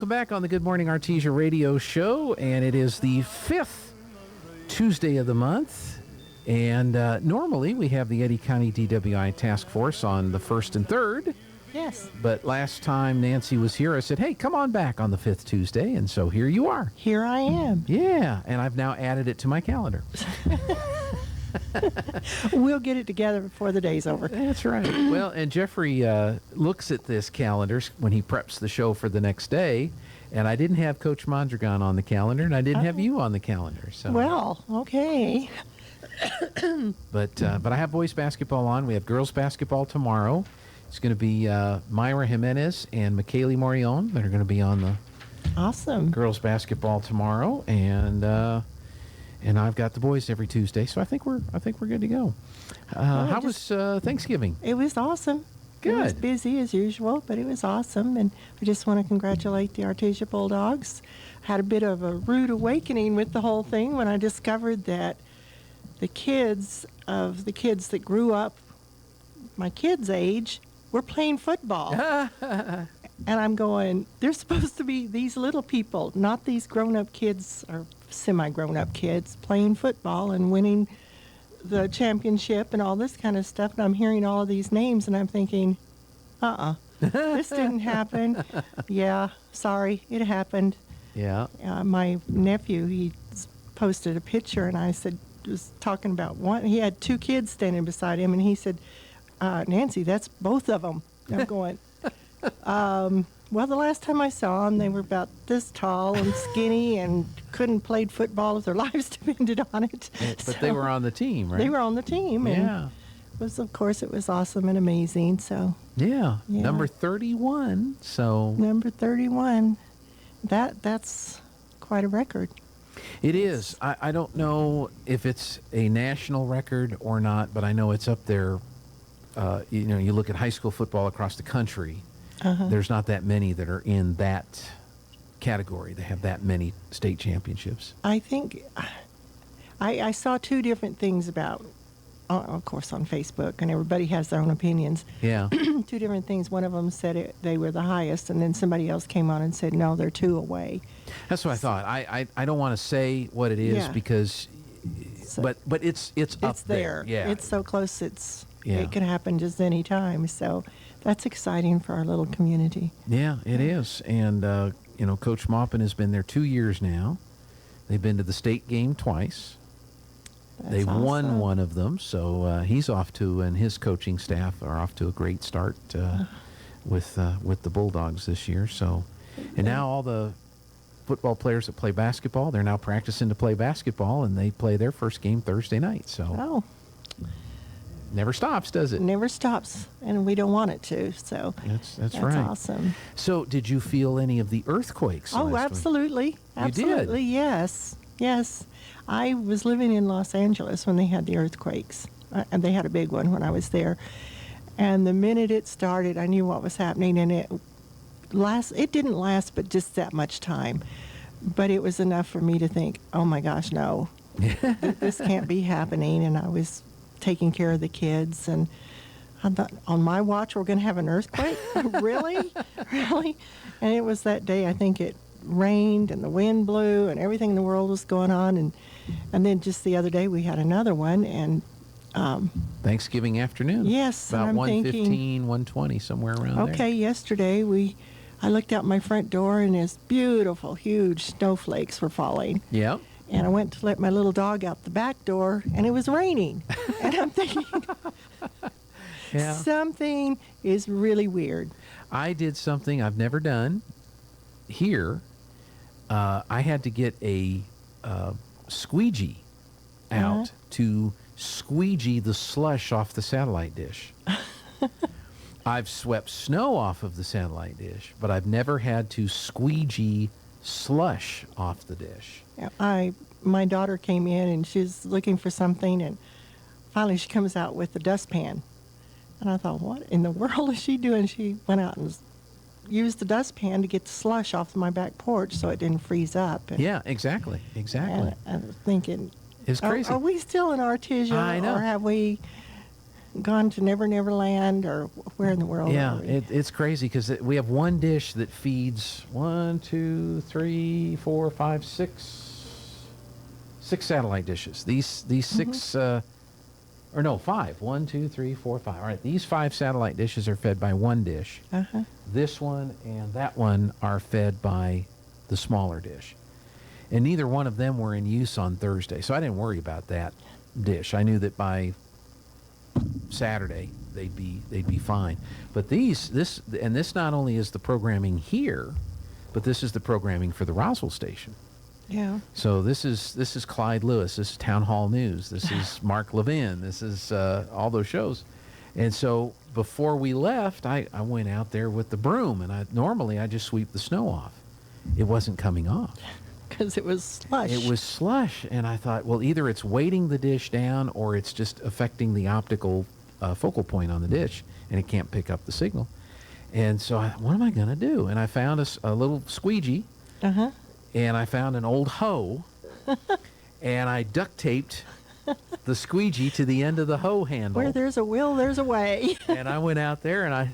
Welcome back on the Good Morning Artesia radio show, and it is the 5th Tuesday of the month. And normally we have the Eddy County DWI Task Force on the 1st and 3rd. Yes. But last time Nancy was here, I said, hey, come on back on the 5th Tuesday. And so here you are. Here I am. Yeah, and I've now added it to my calendar. We'll get it together before the day's over. That's right. Well, and Jeffrey looks at this calendar when he preps the show for the next day, and I didn't have Coach Mondragon on the calendar, and I didn't have you on the calendar. So. Well, okay. But I have boys basketball on. We have girls basketball tomorrow. It's going to be Myra Jimenez and McKaylee Morion that are going to be on the Awesome. girls basketball tomorrow, and I've got the boys every Tuesday, so I think we're good to go. How was Thanksgiving? It was awesome. Good. It was busy as usual, but it was awesome, and we just want to congratulate the Artesia Bulldogs. Had a bit of a rude awakening with the whole thing when I discovered that the kids that grew up my kids' age were playing football. And I'm going, they're supposed to be these little people, not these grown-up kids or semi-grown-up kids playing football and winning the championship and all this kind of stuff. And I'm hearing all of these names, and I'm thinking, this didn't happen. Yeah, sorry, it happened. Yeah. My nephew, he posted a picture, and I said, was talking about one. He had two kids standing beside him, and he said, Nancy, that's both of them. And I'm going, well, the last time I saw them, they were about this tall and skinny and couldn't play football if their lives depended on it. But so they were on the team, right? They were on the team. Yeah. And of course, it was awesome and amazing. So Yeah. Number 31. So number 31. That's quite a record. It is. I don't know if it's a national record or not, but I know it's up there. You look at high school football across the country. There's not that many that are in that category. They have that many state championships. I think I saw two different things about, of course, on Facebook, and everybody has their own opinions. Yeah. Two different things. One of them said they were the highest, and then somebody else came on and said, no, they're two away. That's what I thought. I don't want to say what it is because, so, but it's up there. Yeah. It's so close. It can happen just any time. So that's exciting for our little community. Yeah, it is. And, Coach Maupin has been there 2 years now. They've been to the state game twice. They've won one of them, so he's off to, and his coaching staff are off to a great start with the Bulldogs this year. So, and now all the football players that play basketball, they're now practicing to play basketball, and they play their first game Thursday night. So, never stops, does it? Never stops, and we don't want it to. So that's right. That's awesome. So, did you feel any of the earthquakes? Oh, absolutely, absolutely, you did? Yes. I was living in Los Angeles when they had the earthquakes, and they had a big one when I was there. And the minute it started, I knew what was happening, and it didn't last but just that much time. But it was enough for me to think, oh my gosh, no, this can't be happening. And I was taking care of the kids, and I thought, on my watch, we're going to have an earthquake? Really? And it was that day, I think it rained and the wind blew and everything in the world was going on, and then just the other day we had another one, and Thanksgiving afternoon. Yes, about 1:15, 1:20, somewhere around there. Okay, yesterday I looked out my front door, and these beautiful, huge snowflakes were falling. Yeah. And I went to let my little dog out the back door, and it was raining. And I'm thinking, something is really weird. I did something I've never done here. I had to get a squeegee out to squeegee the slush off the satellite dish. I've swept snow off of the satellite dish, but I've never had to squeegee slush off the dish. My daughter came in, and she's looking for something, and finally she comes out with the dustpan. And I thought, what in the world is she doing? She went out and used the dustpan to get the slush off my back porch so it didn't freeze up. And, yeah, exactly. And I was thinking, it's crazy. Are we still in Artesia? I know. Or have we gone to Never Never Land, or where in the world Yeah, are we? it's crazy because we have one dish that feeds 6 satellite dishes. These six, or no, 5. 1, 2, 3, 4, 5. All right, these 5 satellite dishes are fed by one dish. Uh-huh. This one and that one are fed by the smaller dish. And neither one of them were in use on Thursday, so I didn't worry about that dish. I knew that by Saturday they'd be fine. But this not only is the programming here, but this is the programming for the Roswell station. Yeah. So this is Clyde Lewis. This is Town Hall News. This is Mark Levin. This is all those shows. And so before we left, I went out there with the broom, and I just sweep the snow off. It wasn't coming off. Because it was slush. It was slush, and I thought, well, either it's weighting the dish down or it's just affecting the optical focal point on the dish, and it can't pick up the signal. And so what am I going to do? And I found a little squeegee, and I found an old hoe, and I duct taped the squeegee to the end of the hoe handle. Where there's a will, there's a way. And I went out there, and I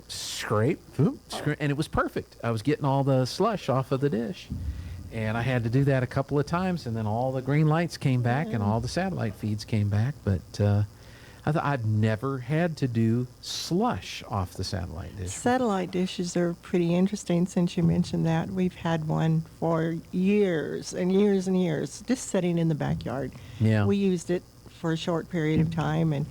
scrape, and it was perfect. I was getting all the slush off of the dish. And I had to do that a couple of times, and then all the green lights came back and all the satellite feeds came back. But I thought I'd never had to do slush off the satellite dish. Satellite dishes are pretty interesting since you mentioned that. We've had one for years and years and years, just sitting in the backyard. Yeah. We used it for a short period of time, and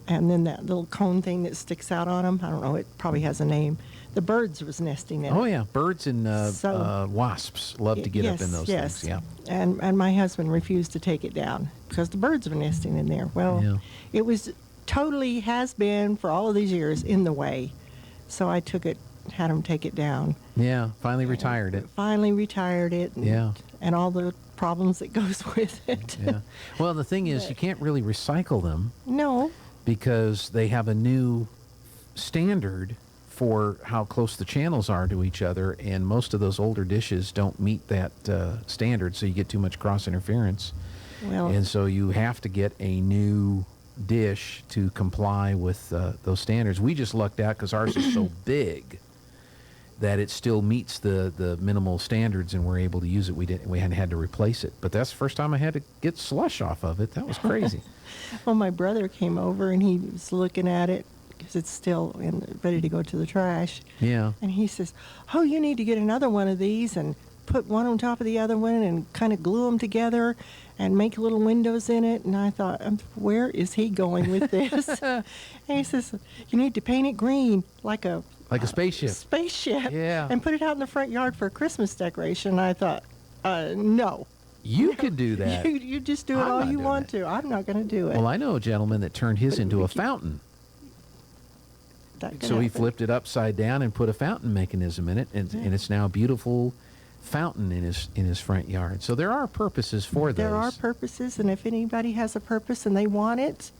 then that little cone thing that sticks out on them, I don't know, it probably has a name. The birds was nesting in it. Oh, yeah. Birds and So- wasps love to get up in those yes. things. Yeah. And my husband refused to take it down because the birds were nesting in there. Well, Yeah. it was totally has been for all of these years in the way. So I had him take it down. Yeah. Finally retired it. Finally retired it. And, Yeah. And all the problems that goes with it. Yeah. Well, the thing is, you can't really recycle them No. because they have a new standard for how close the channels are to each other, and most of those older dishes don't meet that standard, so you get too much cross interference. Well, And so you have to get a new dish to comply with those standards. We just lucked out because ours is so big that it still meets the minimal standards, and we're able to use it. We hadn't had to replace it, but that's the first time I had to get slush off of it. That was crazy. well, my brother came over and he was looking at it because it's still ready to go to the trash. Yeah. And he says, "Oh, you need to get another one of these and put one on top of the other one and kind of glue them together and make little windows in it." And I thought, where is he going with this? And he says, "You need to paint it green like a spaceship. spaceship, Yeah. and put it out in the front yard for a Christmas decoration." And I thought, no. You could do that. You just do it I'm all not you doing want it. to. I'm not going to do it. Well, I know a gentleman that turned his into a fountain. That could So he happen. flipped it upside down and put a fountain mechanism in it, and it's now a beautiful fountain in his front yard. So there are purposes for those. There are purposes, and if anybody has a purpose and they want it,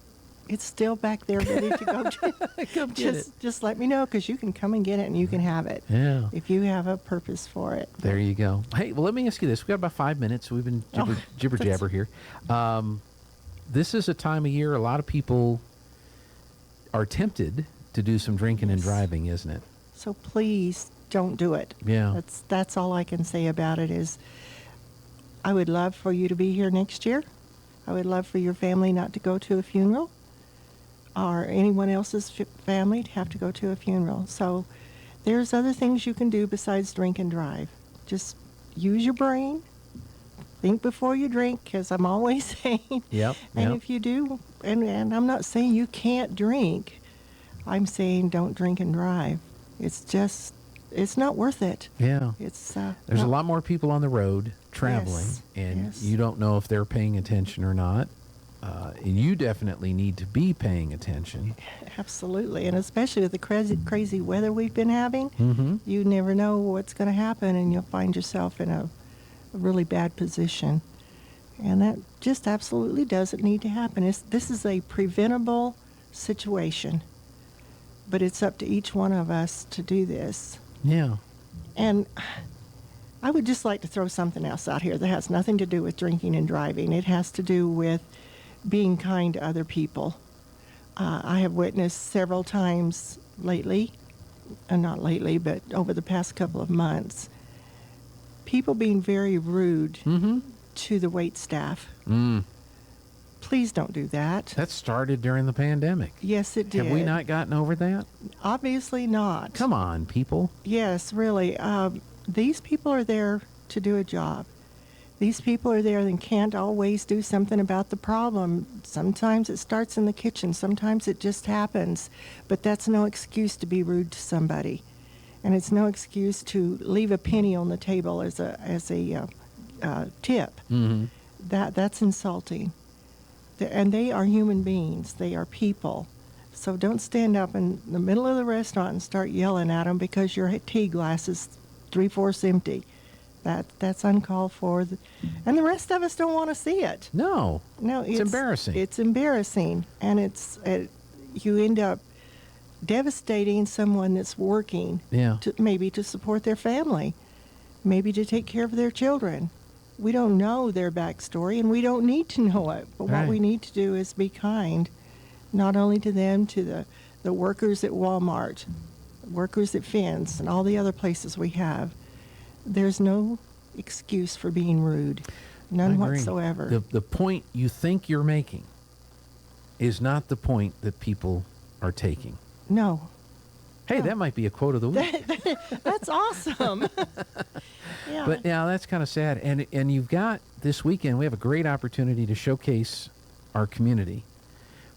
it's still back there ready to go. Come get Just let me know, because you can come and get it and you can have it. Yeah. If you have a purpose for it. There you go. Hey, well, let me ask you this. We've got about 5 minutes. We've been jibber jabber here. This is a time of year a lot of people are tempted to do some drinking and Yes. driving, isn't it? So please don't do it. Yeah. That's all I can say about it is I would love for you to be here next year. I would love for your family not to go to a funeral, or anyone else's family to have to go to a funeral. So there's other things you can do besides drink and drive. Just use your brain. Think before you drink, because I'm always saying. Yep. And yep. if you do, and I'm not saying you can't drink, I'm saying don't drink and drive. It's not worth it. Yeah. It's There's a not- lot more people on the road traveling, Yes, and yes. you don't know if they're paying attention or not. And you definitely need to be paying attention. Absolutely, and especially with the crazy weather we've been having, Mm-hmm. you never know what's going to happen, and you'll find yourself in a really bad position. And that just absolutely doesn't need to happen. This is a preventable situation, but it's up to each one of us to do this. Yeah. And I would just like to throw something else out here that has nothing to do with drinking and driving. It has to do with being kind to other people. I have witnessed several times lately, and not lately, but over the past couple of months, people being very rude to the wait staff. Please don't do that. That started during the pandemic. Yes, it did. Have we not gotten over that? Obviously not. Come on, people. Yes, really. These people are there to do a job. These people are there and can't always do something about the problem. Sometimes it starts in the kitchen. Sometimes it just happens. But that's no excuse to be rude to somebody. And it's no excuse to leave a penny on the table as a tip. That's insulting. And they are human beings. They are people. So don't stand up in the middle of the restaurant and start yelling at them because your tea glass is 3/4 empty. That's uncalled for. And the rest of us don't want to see it. No. No, it's embarrassing. It's embarrassing. And you end up devastating someone that's working maybe to support their family, maybe to take care of their children. We don't know their backstory, and we don't need to know it. But what we need to do is be kind, not only to them, to the workers at Walmart, workers at Finn's, and all the other places we have. There's no excuse for being rude, none whatsoever. The point you think you're making is not the point that people are taking. No. Hey, that might be a quote of the week. That's awesome. Yeah. But now that's kind of sad. And you've got this weekend, we have a great opportunity to showcase our community.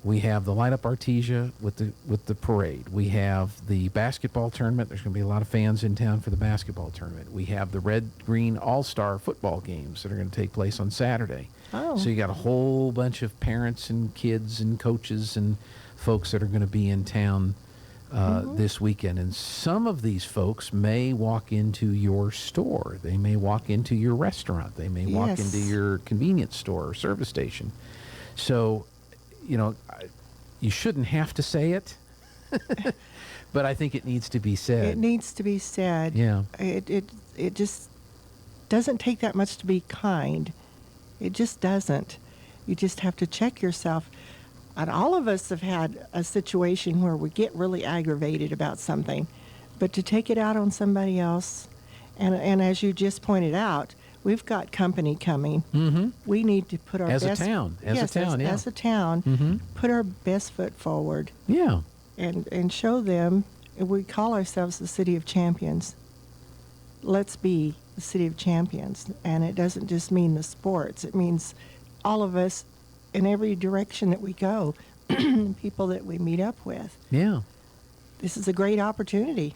We have the Light Up Artesia with the parade. We have the basketball tournament. There's going to be a lot of fans in town for the basketball tournament. We have the Red-Green All-Star football games that are going to take place on Saturday. Oh. So you got a whole bunch of parents and kids and coaches and folks that are going to be in town this weekend. And some of these folks may walk into your store. They may walk into your restaurant. They may walk into your convenience store or service station. So, you shouldn't have to say it, but I think it needs to be said. It needs to be said. Yeah. It just doesn't take that much to be kind. It just doesn't. You just have to check yourself. And all of us have had a situation where we get really aggravated about something, but to take it out on somebody else, and as you just pointed out, we've got company coming. Mm-hmm. We need to put our as best... a town. As a town, put our best foot forward. Yeah. And show them, we call ourselves the City of Champions. Let's be the City of Champions. And it doesn't just mean the sports. It means all of us in every direction that we go, people that we meet up with. Yeah. This is a great opportunity.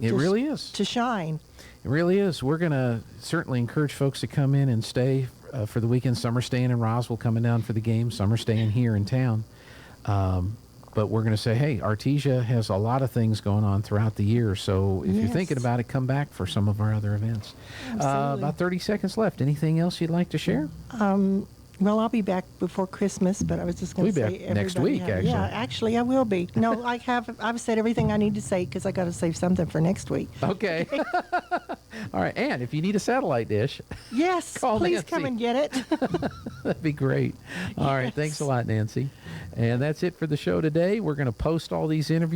It really is. To shine. It really is. We're going to certainly encourage folks to come in and stay for the weekend. Some are staying in Roswell, coming down for the game. Some are staying here in town. But we're going to say, hey, Artesia has a lot of things going on throughout the year. So if you're thinking about it, come back for some of our other events. About 30 seconds left. Anything else you'd like to share? Well, I'll be back before Christmas, but I was just going to say... We'll be back next week, actually. Yeah, actually, I will be. No, I've said everything I need to say because I got to save something for next week. Okay. All right, and if you need a satellite dish... Yes, please Nancy. Come and get it. That'd be great. All right, thanks a lot, Nancy. And that's it for the show today. We're going to post all these interviews